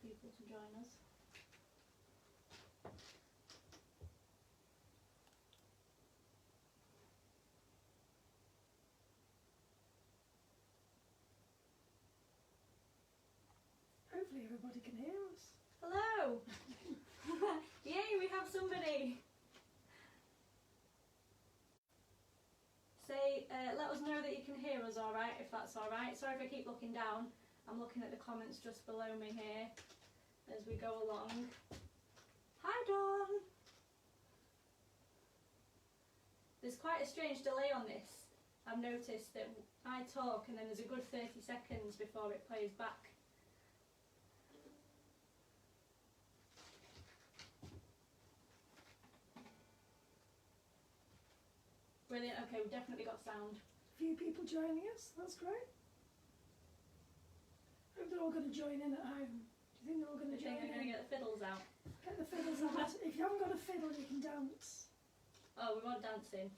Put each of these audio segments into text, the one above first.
few people to join us. Hopefully everybody can hear us. Hello! Yay, we have somebody! Say, let us know that you can hear us alright, if that's alright. Sorry if I keep looking down. I'm looking at the comments just below me here as we go along. Hi Dawn! There's quite a strange delay on this. I've noticed that I talk and then there's a good 30 seconds before it plays back. Brilliant, okay, we've definitely got sound. A few people joining us, that's great. Hope they're all going to join in at home. Do you think they're all going to join in? They're going to get the fiddles out? Get the fiddles out. If you haven't got a fiddle, you can dance. Oh, we want dancing.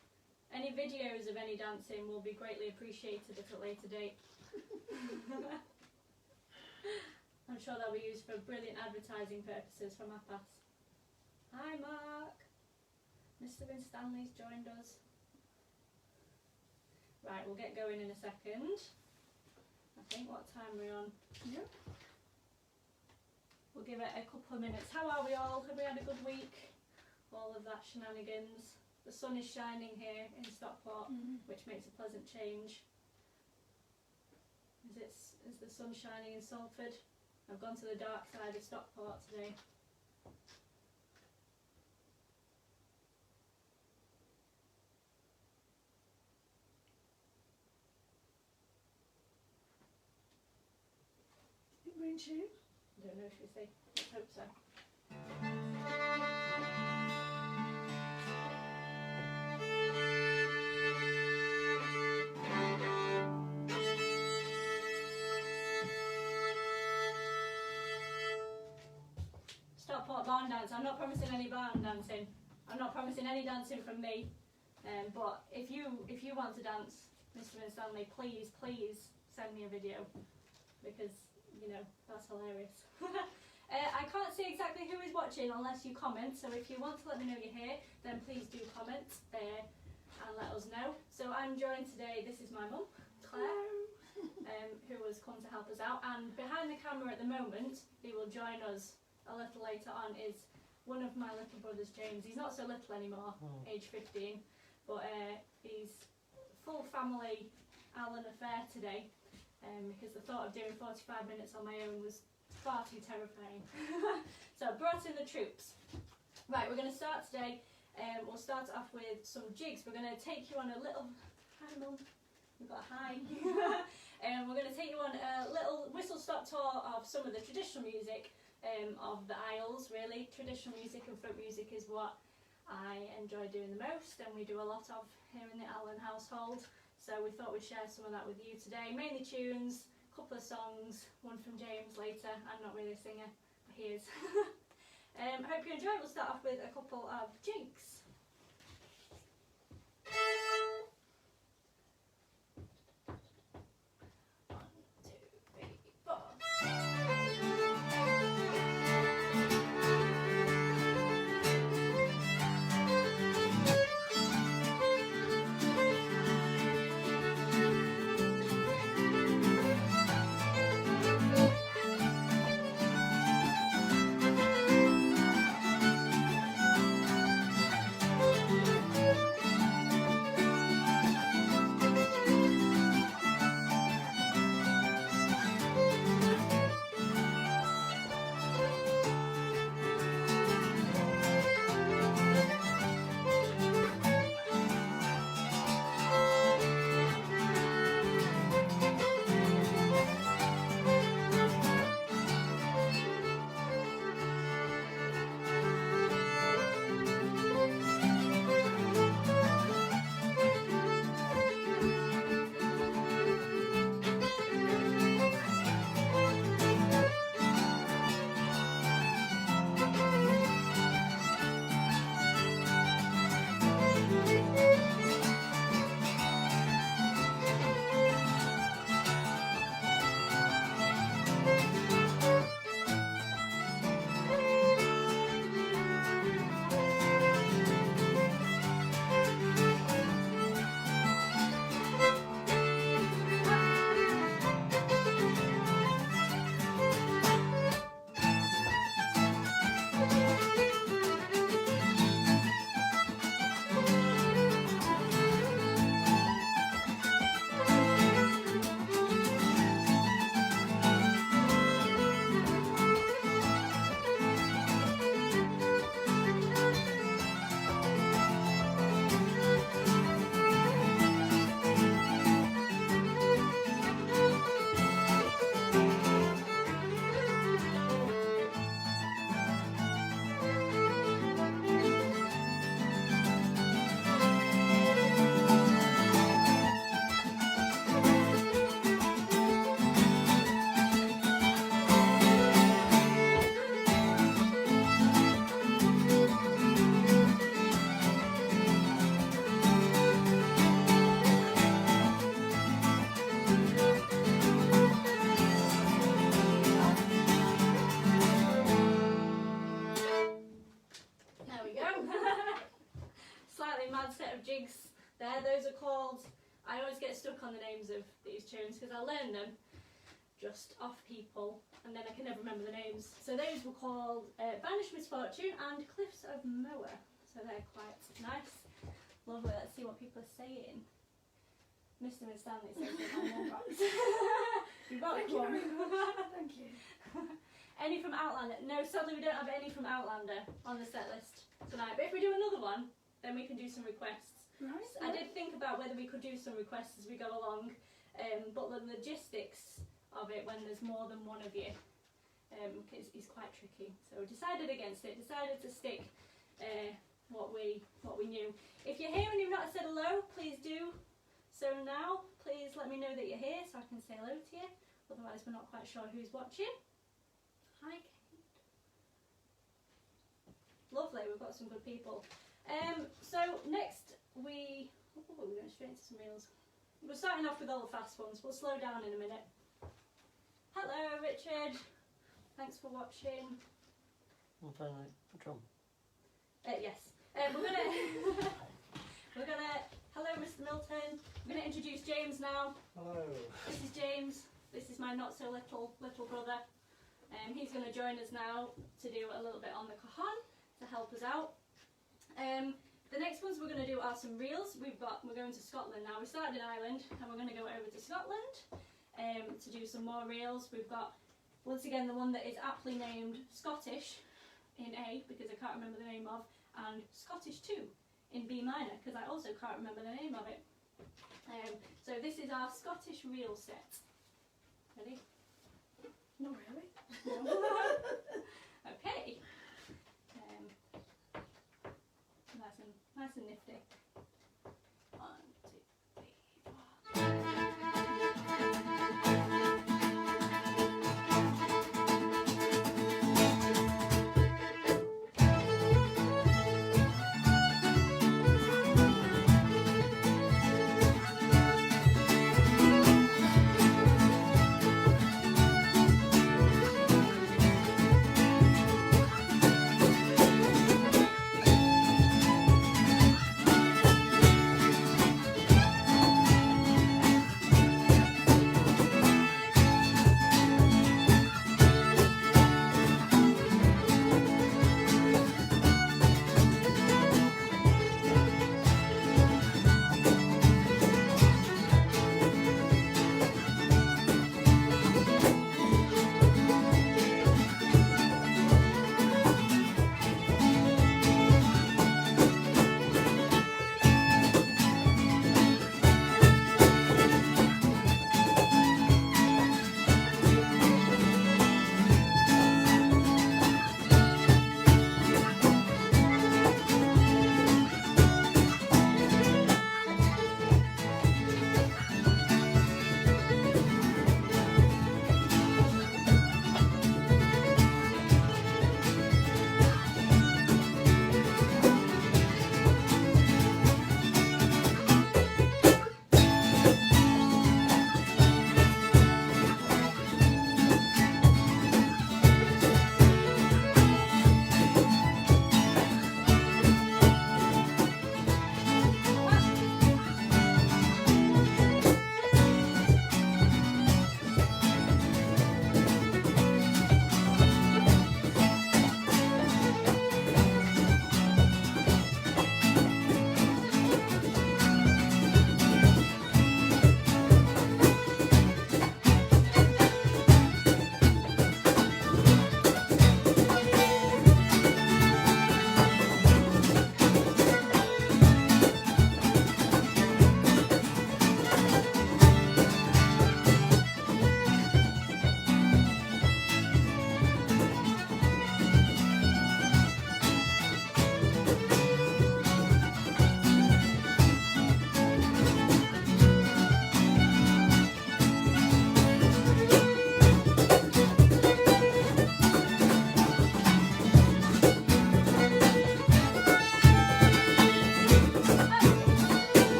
Any videos of any dancing will be greatly appreciated at a later date. I'm sure they'll be used for brilliant advertising purposes for MAPAS. Hi Mark! Mr. Winstanley's joined us. Right, we'll get going in a second. I think, what time are we on? Yep. We'll give it a couple of minutes. How are we all? Have we had a good week? All of that shenanigans. The sun is shining here in Stockport, which makes a pleasant change. Is the sun shining in Salford? I've gone to the dark side of Stockport today. Green shoes? I don't know, should we see? Let's hope so. Stockport barn dance. I'm not promising any barn dancing. I'm not promising any dancing from me. But if you want to dance, Mr. Winstanley, please send me a video, because you know that's hilarious. I can't see exactly who is watching unless you comment. So if you want to let me know you're here, then please do comment and let us know. So I'm joined today. This is my mum, Claire. Who has come to help us out, and behind the camera at the moment, who will join us a little later on, is one of my little brothers, James. He's not so little anymore, age 15, but he's full family Alan affair today, because the thought of doing 45 minutes on my own was far too terrifying. So I brought in the troops. Right, we're going to start today. We'll start off with some jigs. We're going to take you on a little... Hi Mum. We've got a hi. We're going to take you on a little whistle-stop tour of some of the traditional music of the Isles, really. Traditional music and folk music is what I enjoy doing the most, and we do a lot of here in the Allen household. So we thought we'd share some of that with you today. Mainly tunes, a couple of songs, one from James later. I'm not really a singer, but he is. I hope you enjoy. We'll start off with a couple of jigs. there. Those are called, I always get stuck on the names of these tunes because I learn them just off people and then I can never remember the names. So those were called Banished Misfortune and Cliffs of Moab. So they're quite nice. Lovely. Let's see what people are saying. Mr. and Stanley says they're on one box. You've got Thank you one. very much. Thank you. Any from Outlander? No, sadly we don't have any from Outlander on the set list tonight. But if we do another one, then we can do some requests. Right. I did think about whether we could do some requests as we go along, but the logistics of it when there's more than one of you is quite tricky. So decided against it. Decided to stick what we knew. If you're here and you've not said hello, please do. So now, please let me know that you're here so I can say hello to you. Otherwise, we're not quite sure who's watching. Hi, Kate. Lovely, we've got some good people. So next we're going straight into some reels. We're starting off with all the fast ones. We'll slow down in a minute. Hello, Richard. Thanks for watching. I'm playing like a drum. Yes. We're gonna. Hello, Mr. Milton. I'm gonna introduce James now. Hello. This is James. This is my not so little brother. He's gonna join us now to do a little bit on the cajon to help us out. The next ones we're gonna do are some reels. We're going to Scotland now. We started in Ireland and we're gonna go over to Scotland to do some more reels. We've got once again the one that is aptly named Scottish in A because I can't remember the name of, and Scottish 2 in B minor because I also can't remember the name of it. So this is our Scottish reel set. Ready? Not really. Okay. Nice and nifty. 1, 2, 3, 4.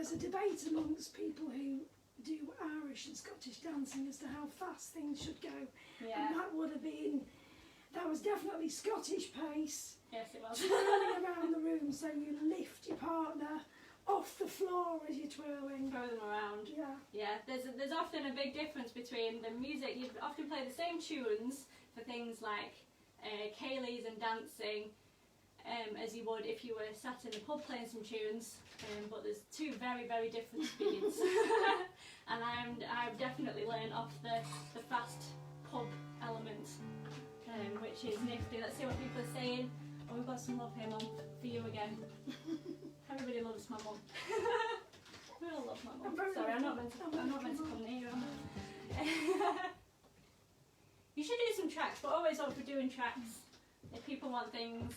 there's a debate amongst people who do Irish and Scottish dancing as to how fast things should go. Yeah. And that was definitely Scottish pace. Yes, it was. Twirling around the room so you lift your partner off the floor as you're twirling. Throw them around. Yeah. Yeah, there's often a big difference between the music. You often play the same tunes for things like ceilidhs and dancing as you would if you were sat in the pub playing some tunes, but there's two very, very different speeds. And I've definitely learned off the fast pub element, which is nifty. Let's see what people are saying. Oh, we've got some love here, Mum, for you again. Everybody loves my mum. We all love my mum. Sorry, I'm not meant to come near you, am I? You should do some tracks, but always up for doing tracks. If people want things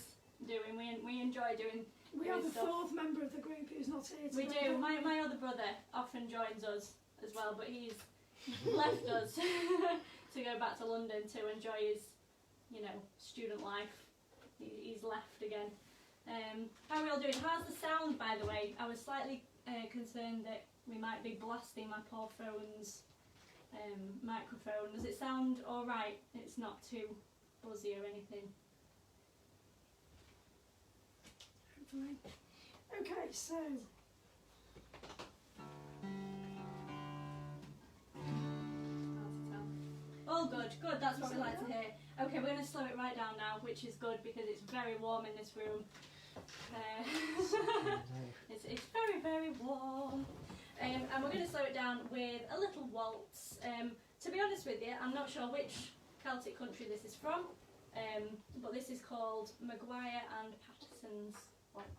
doing, we enjoy doing. We have the fourth member of the group who's not here today. We do. My other brother often joins us as well, but he's left us to go back to London to enjoy his, student life. He's left again. How are we all doing? How's the sound, by the way? I was slightly concerned that we might be blasting my poor phone's microphone. Does it sound alright? It's not too buzzy or anything? Hopefully. Okay, so... All good, that's what we like to hear. Okay, we're going to slow it right down now, which is good because it's very warm in this room. It's very, very warm. And we're going to slow it down with a little waltz. To be honest with you, I'm not sure which Celtic country this is from, but this is called Maguire and Pattersons waltz.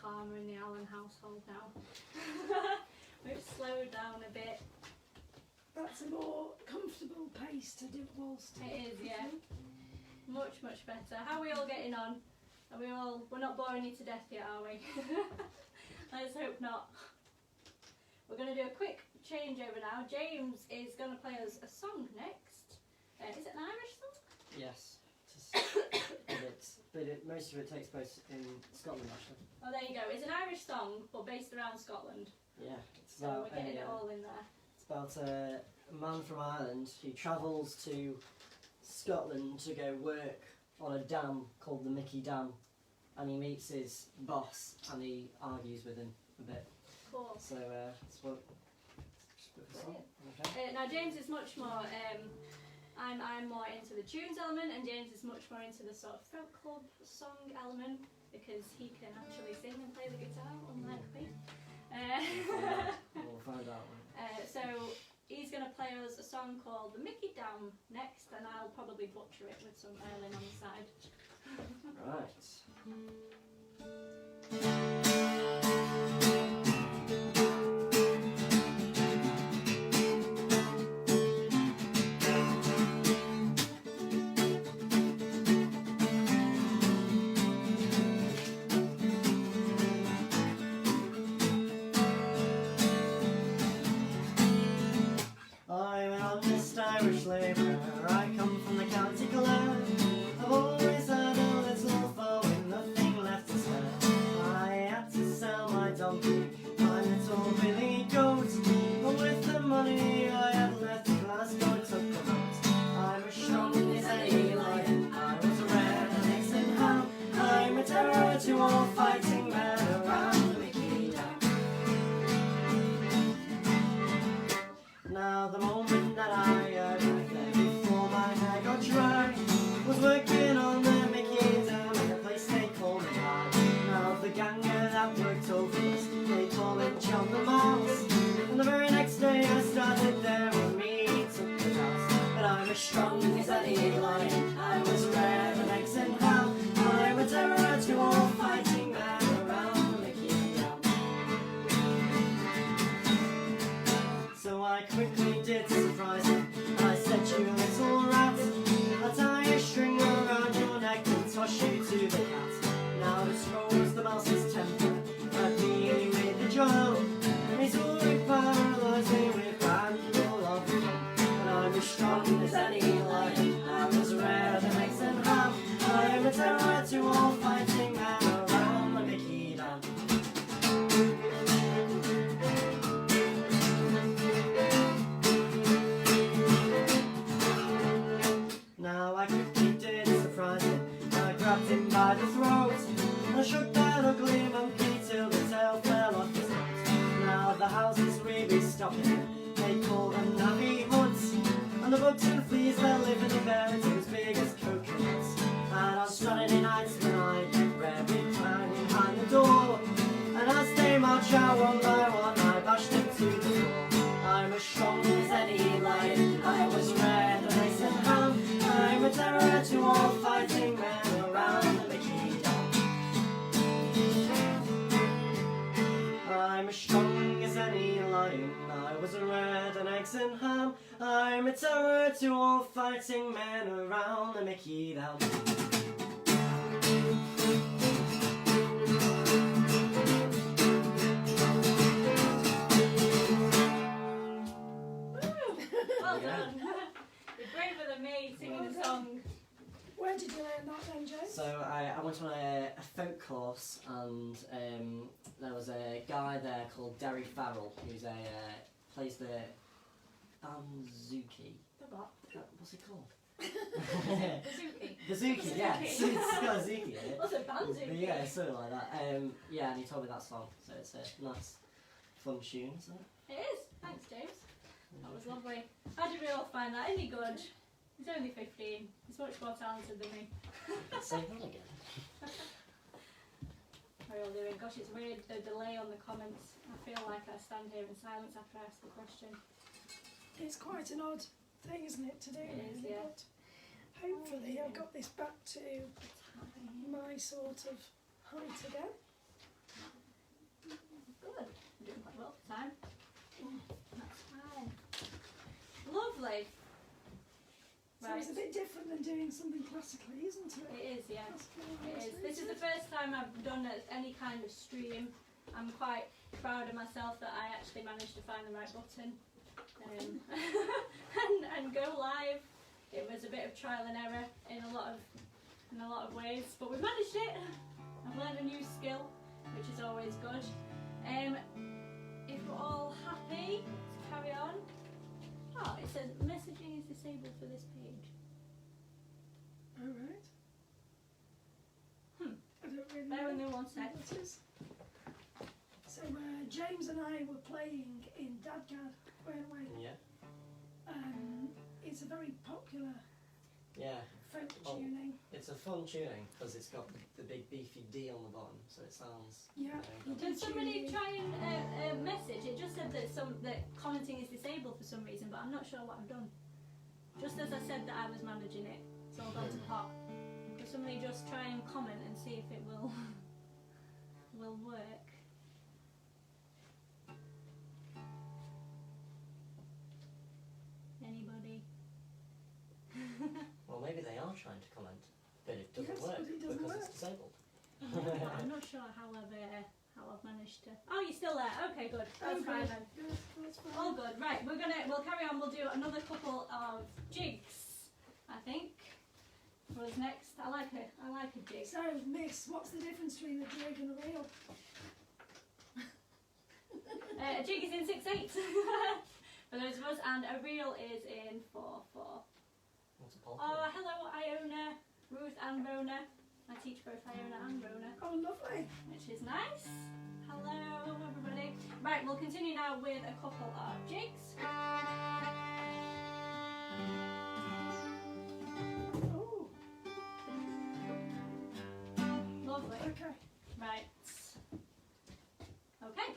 Calmer in the Allen household now. We've slowed down a bit. That's a more comfortable pace to do waltz to. It is, yeah. Much, much better. How are we all getting on? We're not boring you to death yet, are we? Let's hope not. We're going to do a quick changeover now. James is going to play us a song next. Is it an Irish song? Yes. Most of it takes place in Scotland, actually. Oh, there you go. It's an Irish song, but based around Scotland. Yeah. It's So about we're getting it all in there. It's about a man from Ireland who travels to Scotland to go work on a dam called the Mickey Dam, and he meets his boss and he argues with him a bit. Cool. So just put this on. Okay. Now James is much more. I'm more into the tunes element, and James is much more into the sort of folk club song element because he can actually sing and play the guitar, unlike me. We'll find out. So he's going to play us a song called "The Mickey Down" next, and I'll probably butcher it with some violin on the side. Right. I'm an honest Irish labourer, I come from the county Clare. I've always had a little foe with nothing left to spare. I had to sell my donkey, my little billy goat, but with the money I had left, Glasgow took them out. I'm as strong as any lion, I was a red and eggs and ham. I'm a terror to all fighting men around the Mickey Down. Now the moment that I heard it, before my hair got dry, was working on the Mickey Down in a place they call Moab. Now the ganger that worked over us, they call him John the Mouse. And the very next day I started there and me took the house. But I'm as strong as any lion, I was red and eggs and ham. I'm a terror to all fighting men around the Mickey Down. So I quickly did surprise him. I said, you little rat, I'll tie a string around your neck and toss you to the cat. Now this rose the mouse's temper, but me made the job. And he's already paralysed me with handle of the gun. And I'm as strong as any lion, I'm as red and eggs and ham. I'm a terror to all fighting men around the Mickey Down. Now I quickly did surprise him. I grabbed him by the throat and I shook that ugly monkey till the tail fell off his nose. Now the houses really stopping him, they call them navvy hoods. And the bugs and fleas that live in the beds are as big as coconuts. And on Saturday nights when I get ready, climbing behind the door, and as they march out one by one, I bash them to the floor. I'm as strong as any lion, I was red and eggs and ham. I'm a terror to all fighting men around the Mickey Down. I'm as strong as any lion, I was red and eggs and ham. I'm a terror to all fighting men around the Mickey Down. Well done. You're braver than me singing a song. Where did you learn that then, James? So I went on a folk course, and there was a guy there called Derry Farrell, who's plays the banzuki. Forgot. What's it called? Bazooki. Bazooki, yeah. It's got a zuki in it. What's a banzuki? But yeah, something like that. Yeah, and he told me that song, so it's a nice, fun tune, isn't it? It is. Thanks, James. That was lovely. How did we all find that? Any good? He's only 15. He's much more talented than me. Let's say that again. How are you all doing? Gosh, it's weird, the delay on the comments. I feel like I stand here in silence after I ask the question. It's quite an odd thing, isn't it, to do? It is, really, yeah. But hopefully I've got this back to my sort of height again. Good. I'm doing quite well for time. That's fine. Lovely. So it's a bit different than doing something classically, isn't it? It is, yeah. Classical It is. instruments. This is the first time I've done any kind of stream. I'm quite proud of myself that I actually managed to find the right button and go live. It was a bit of trial and error in a lot of ways, but we managed it. I've learned a new skill, which is always good. If we're all happy to carry on. Oh, it says messaging is disabled for this page. Alright. I don't really Bear with know me one what sec. that is. So James and I I were playing in Dadgad, weren't we? Yeah. It's a very popular Yeah. folk Oh. tuning. It's a fun tuning because it's got the big beefy D on the bottom, so it sounds. Yeah. You know, Did somebody try and message? It just said that commenting is disabled for some reason, but I'm not sure what I've done. Just as I said that I was managing it, it's all gone to pot. Could somebody just try and comment and see if it will will work? Anybody? Well, maybe they are trying to comment, but it doesn't Yes, work but it doesn't because work. it's disabled. Yeah, I'm not sure how I've managed to. Oh, you're still there. Okay, good. That's fine then. Good, that's fine. All good. Right, we'll carry on. We'll do another couple of jigs, I think. Was next. I like a jig. So, Miss, what's the difference between a jig and a reel? A jig is in 6/8 for those of us, and a reel is in 4/4. What's a polka? Oh, hello, Iona, Ruth, and Rona. I teach both Iona and Rona, Oh, lovely. which is nice. Hello, everybody. Right, we'll continue now with a couple of jigs. Oh, Lovely. okay. Right. Okay.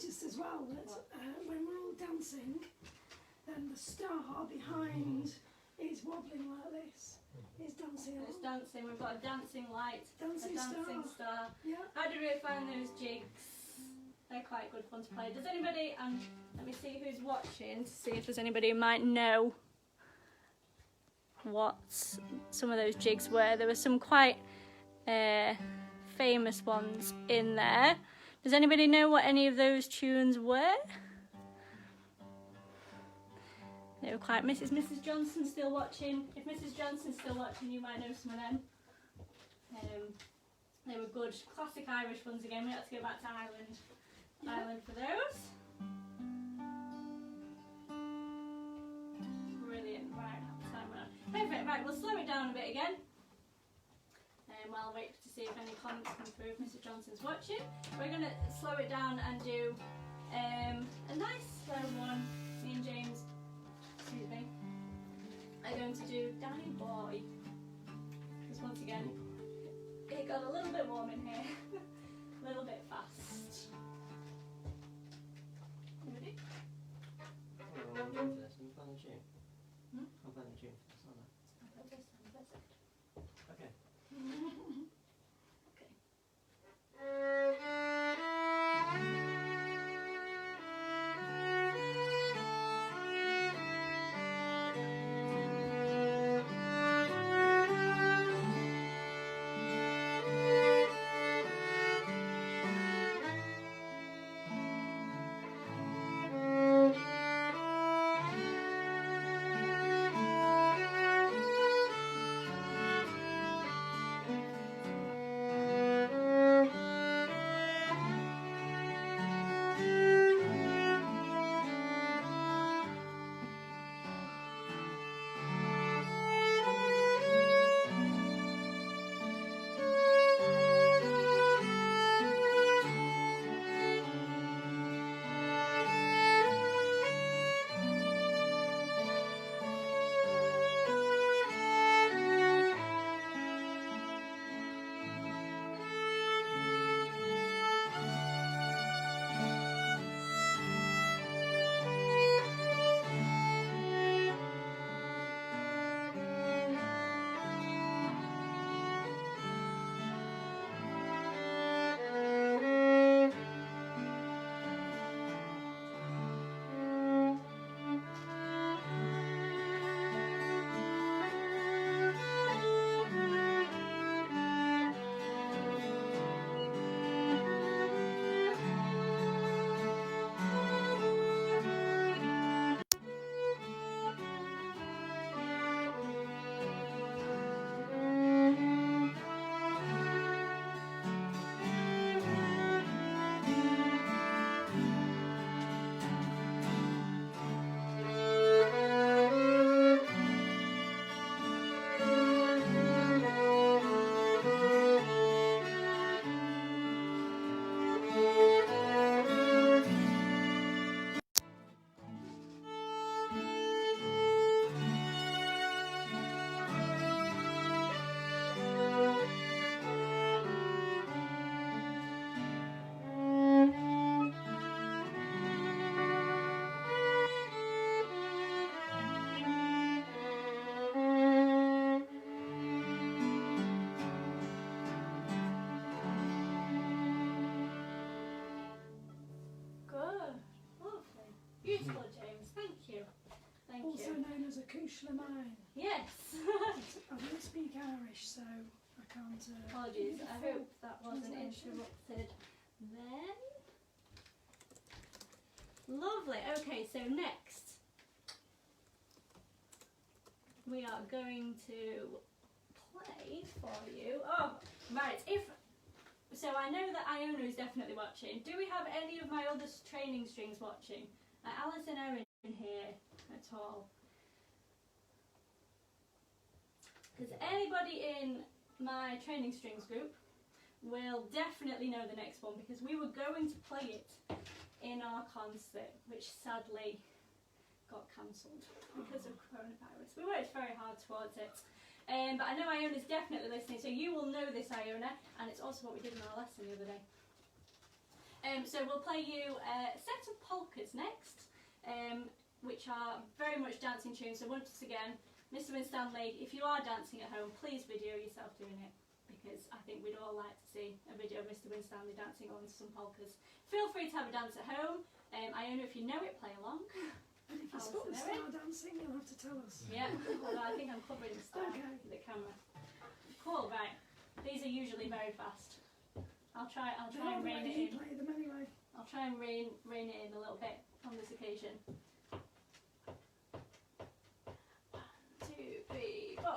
noticed as well that when we're all dancing, then the star behind is wobbling like this. It's dancing. It's dancing. We've got a dancing light, Dancing a dancing star. Yeah. How did we find those jigs? They're quite good fun to play. Does anybody, let me see who's watching to see if there's anybody who might know what some of those jigs were. There were some quite famous ones in there. Does anybody know what any of those tunes were? They were quite. Mrs. Johnson still watching. If Mrs. Johnson's still watching, you might know some of them. They were good, classic Irish ones again. We had to go back to Ireland. Yeah. Ireland for those. Brilliant. Right, time went on. Perfect. Right, we'll slow it down a bit again. While I wait to see if any comments come through. If Mrs. Johnson's watching, we're going to slow it down and do a nice slow one. Me and James, excuse me, are going to do Danny Boy. Because once again, it got a little bit warm in here, a little bit fast. Ready? I'll find the tune. I'll find the tune for this, aren't I? Okay. Also known as a Kushlamine. Yes. I don't speak Irish, so I can't. Apologies. I hope that wasn't interrupted then. Lovely. Okay, so next we are going to play for you. Oh, right. So I know that Iona is definitely watching. Do we have any of my other training strings watching? Alice and Erin here at all? Because anybody in my training strings group will definitely know the next one, because we were going to play it in our concert, which sadly got cancelled because of coronavirus. We worked very hard towards it. But I know Iona's definitely listening, so you will know this, Iona, and it's also what we did in our lesson the other day. So we'll play you a set of polkas next, which are very much dancing tunes. So once again, Mr. Winstanley, if you are dancing at home, please video yourself doing it, because I think we'd all like to see a video of Mr. Winstanley dancing on some polkas. Feel free to have a dance at home. Iona, if you know it, play along. And if you spot the star dancing, you'll have to tell us. Yeah, although I think I'm covering the star with the camera. Cool, right. These are usually very fast. I'll try and rein it in. Play them anyway. I'll try and rein it in a little bit on this occasion. 1, 2, 3, 4.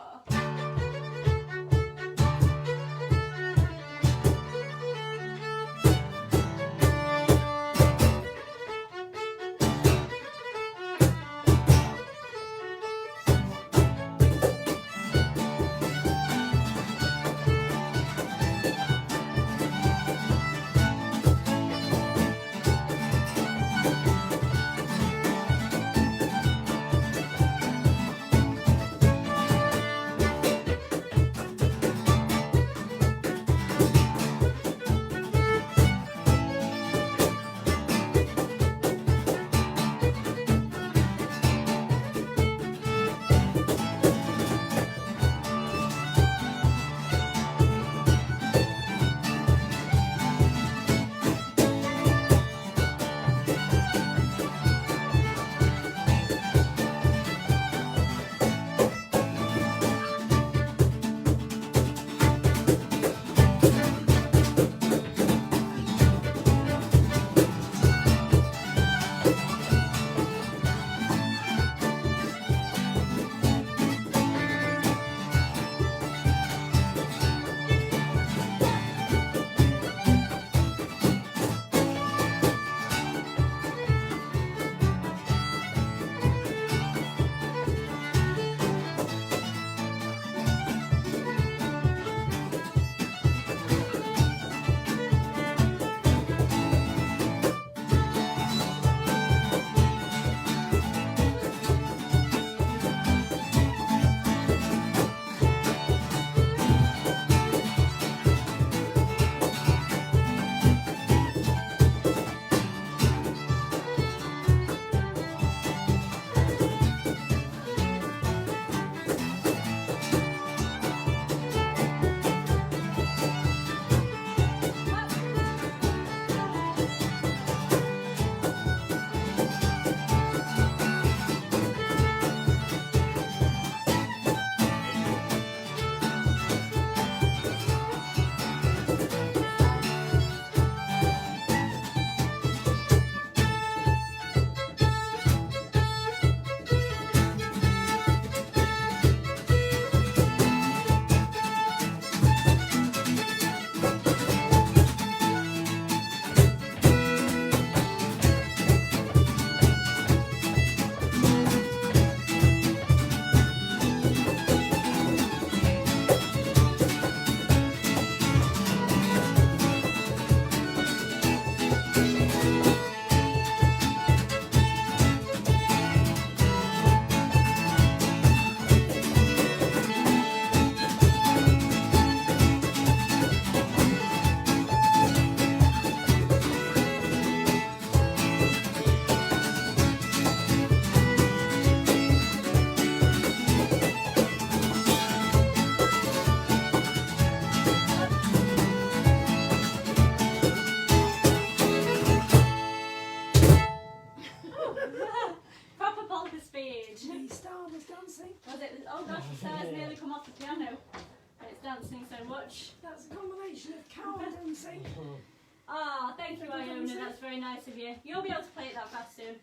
Oh, thank you, Iona, that's very nice of you. You'll be able to play it that fast soon.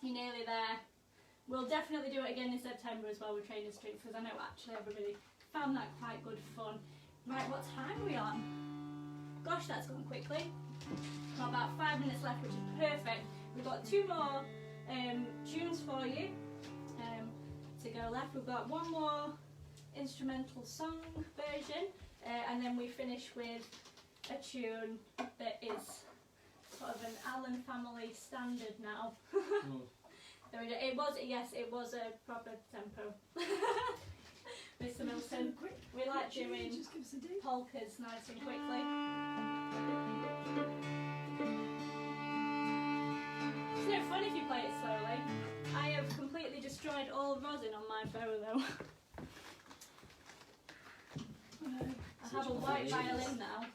You're nearly there. We'll definitely do it again in September as well with Trainer Streets, because I know actually everybody found that quite good fun. Right, what time are we on? Gosh, that's gone quickly. Got about 5 minutes left, which is perfect. We've got 2 more tunes for you to go left. We've got 1 more instrumental song version, and then we finish with a tune that is sort of an Allen family standard now. It was a proper tempo. Mr. Milton, we like doing polkas nice and quickly. fun if you play it slowly. I have completely destroyed all rosin on my bow though. I have a white violin now.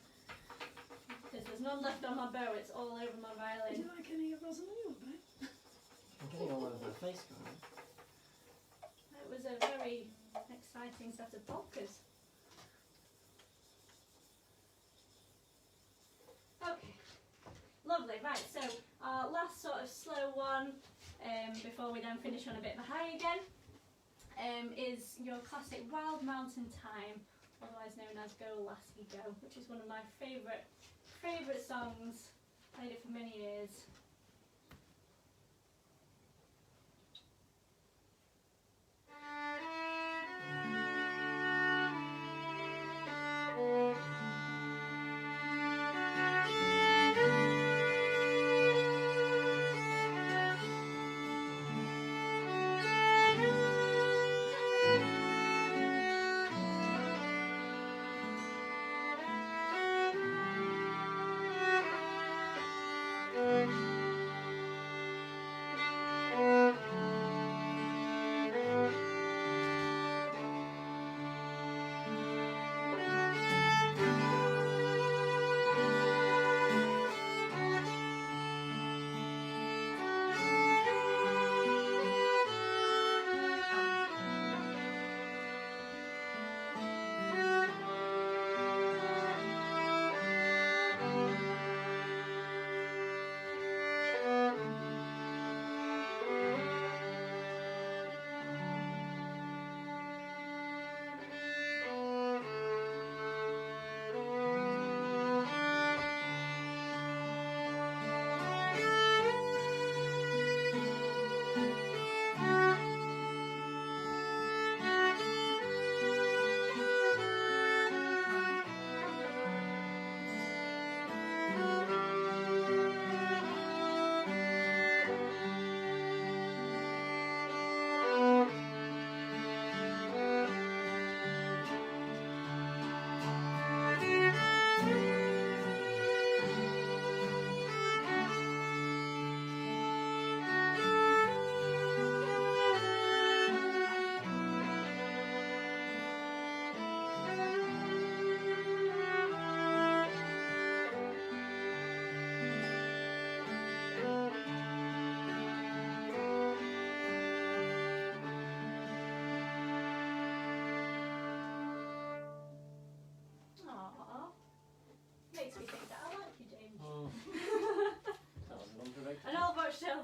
Because there's none left on my bow, it's all over my Do violin. you like any rosin on your bow? I'm getting all over my face, Colin. It was a very exciting set of polkas. Okay, lovely. Right, so our last sort of slow one, before we then finish on a bit of a high again, is your classic Wild Mountain Time, otherwise known as Go Lassie Go, which is one of my favourite songs. Played it for many years.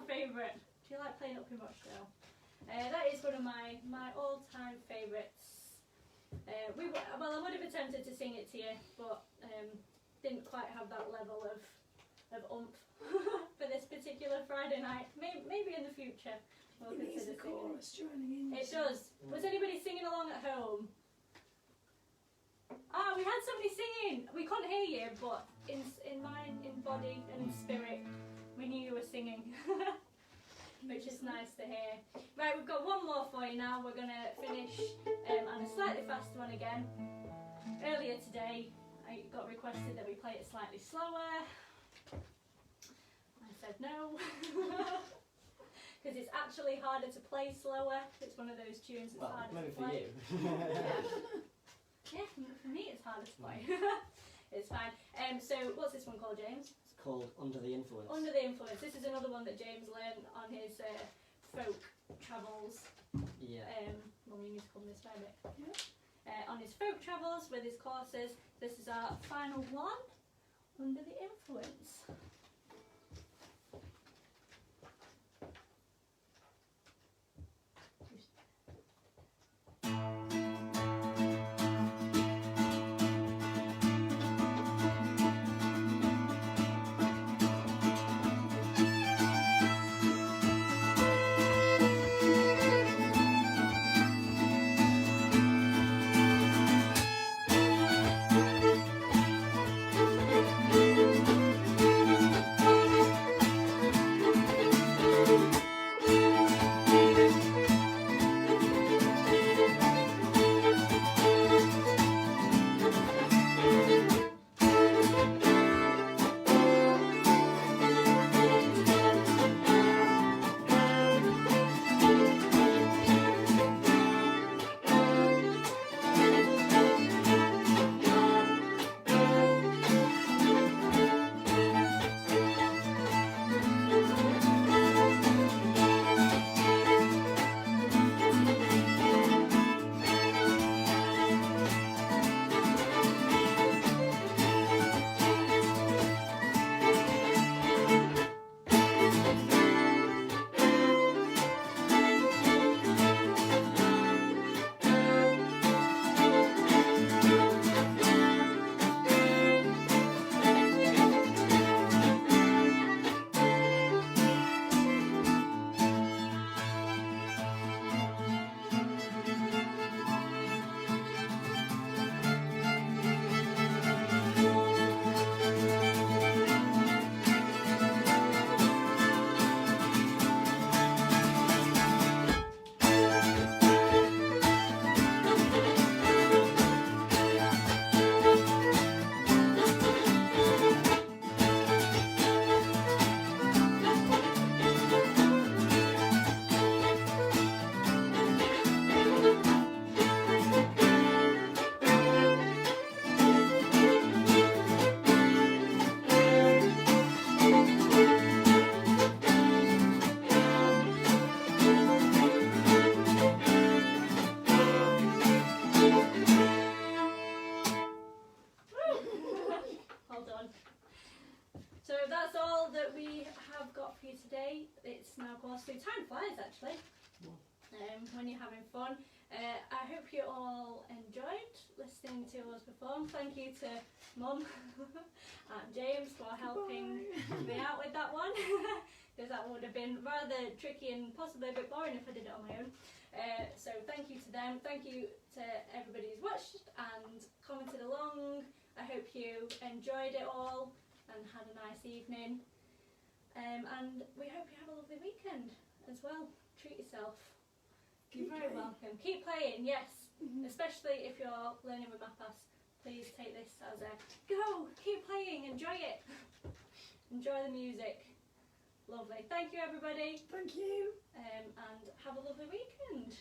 Favourite. Do you like playing up in Rochdale? That is one of my all-time favourites. I would have attempted to sing it to you, but didn't quite have that level of oomph for this particular Friday night. Maybe in the future we'll It needs consider the chorus joining in. it does. Was anybody singing along at home? Ah, we had somebody singing. We couldn't hear you, but in mind, in body and spirit, we knew you were singing. Which is nice to hear. Right, we've got one more for you now. We're going to finish on a slightly faster one again. Earlier today, I got requested that we play it slightly slower. I said no. Because it's actually harder to play slower. It's one of those tunes that's harder maybe to for play. you. Yeah, for me it's harder to play. It's fine. So what's this one called, James? It's called Under the Influence. Under the Influence. This is another one that James learned on his folk travels. Yeah. Well, we need to come this way a bit. Yeah. On his folk travels with his courses. This is our final one. Under the Influence. we have got for you today, it's now close to time flies actually. When you're having fun. I hope you all enjoyed listening to us perform. Thank you to Mum and James for helping me out with that one, because that would have been rather tricky and possibly a bit boring if I did it on my own. So thank you to them. Thank you to everybody who's watched and commented along. I hope you enjoyed it all and had a nice evening. And we hope you have a lovely weekend as well. Treat yourself. You're very welcome. Keep playing, yes. Especially if you're learning with MAPAS. Please take this as a go. Keep playing. Enjoy it. Enjoy the music. Lovely. Thank you, everybody. Thank you. And have a lovely weekend.